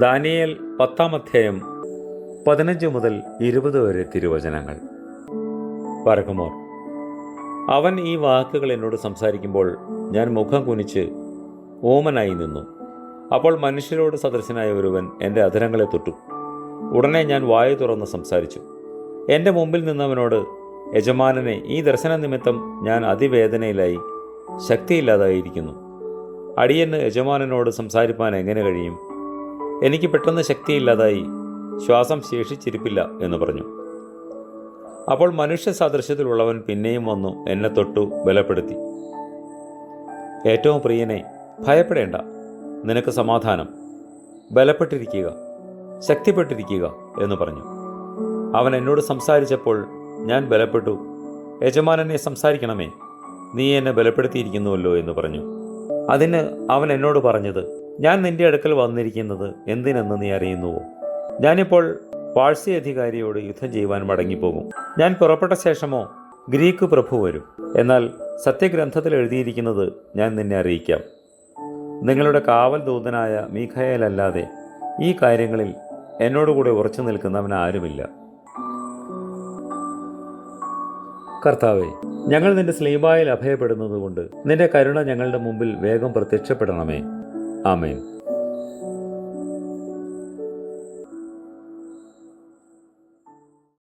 Daniel 10-ാം അധ്യായം 15 മുതൽ 20 വരെ തിരുവചനങ്ങൾ. പറക്കുമോർ, അവൻ ഈ വാക്കുകൾ എന്നോട് സംസാരിക്കുമ്പോൾ ഞാൻ മുഖം കുനിച്ച് ഓമനായി നിന്നു. അപ്പോൾ മനുഷ്യരോട് സദൃശനായ ഒരുവൻ എൻ്റെ അധരങ്ങളെ തൊട്ടു. ഉടനെ ഞാൻ വായു തുറന്ന് സംസാരിച്ചു. എൻ്റെ മുമ്പിൽ നിന്നവനോട്, യജമാനനെ, ഈ ദർശന നിമിത്തം ഞാൻ അതിവേദനയിലായി ശക്തിയില്ലാതായിരിക്കുന്നു. അടിയന് യജമാനനോട് സംസാരിപ്പാൻ എങ്ങനെ കഴിയും? എനിക്ക് പെട്ടെന്ന് ശക്തിയില്ലാതായി ശ്വാസം ശേഷിച്ചിരിപ്പില്ല എന്ന് പറഞ്ഞു. അപ്പോൾ മനുഷ്യ സാദൃശ്യത്തിലുള്ളവൻ പിന്നെയും വന്നു എന്നെ തൊട്ടു ബലപ്പെടുത്തി. ഏറ്റവും പ്രിയനെ, ഭയപ്പെടേണ്ട, നിനക്ക് സമാധാനം, ബലപ്പെട്ടിരിക്കുക, ശക്തിപ്പെട്ടിരിക്കുക എന്ന് പറഞ്ഞു. അവൻ എന്നോട് സംസാരിച്ചപ്പോൾ ഞാൻ ബലപ്പെട്ടു. യജമാനനെ, സംസാരിക്കണമേ, നീ എന്നെ ബലപ്പെടുത്തിയിരിക്കുന്നുവല്ലോ എന്ന് പറഞ്ഞു. അതിന് അവൻ എന്നോട് പറഞ്ഞത്, ഞാൻ നിന്റെ അടുക്കൽ വന്നിരിക്കുന്നത് എന്തിനെന്ന് നീ അറിയുന്നുവോ? ഞാനിപ്പോൾ പാഴ്സി അധികാരിയോട് യുദ്ധം ചെയ്യുവാൻ മടങ്ങിപ്പോകും. ഞാൻ പുറപ്പെട്ട ശേഷമോ ഗ്രീക്ക് പ്രഭു വരും. എന്നാൽ സത്യഗ്രന്ഥത്തിൽ എഴുതിയിരിക്കുന്നത് ഞാൻ നിന്നെ അറിയിക്കാം. നിങ്ങളുടെ കാവൽ ദൂതനായ മീഖായേലല്ലാതെ ഈ കാര്യങ്ങളിൽ എന്നോടുകൂടെ ഉറച്ചു നിൽക്കുന്നവൻ ആരുമില്ല. കർത്താവേ, ഞങ്ങൾ നിന്റെ സ്ലീബായിൽ അഭയപ്പെടുന്നതുകൊണ്ട് നിന്റെ കരുണ ഞങ്ങളുടെ മുമ്പിൽ വേഗം പ്രത്യക്ഷപ്പെടണമേ. ആമേൻ.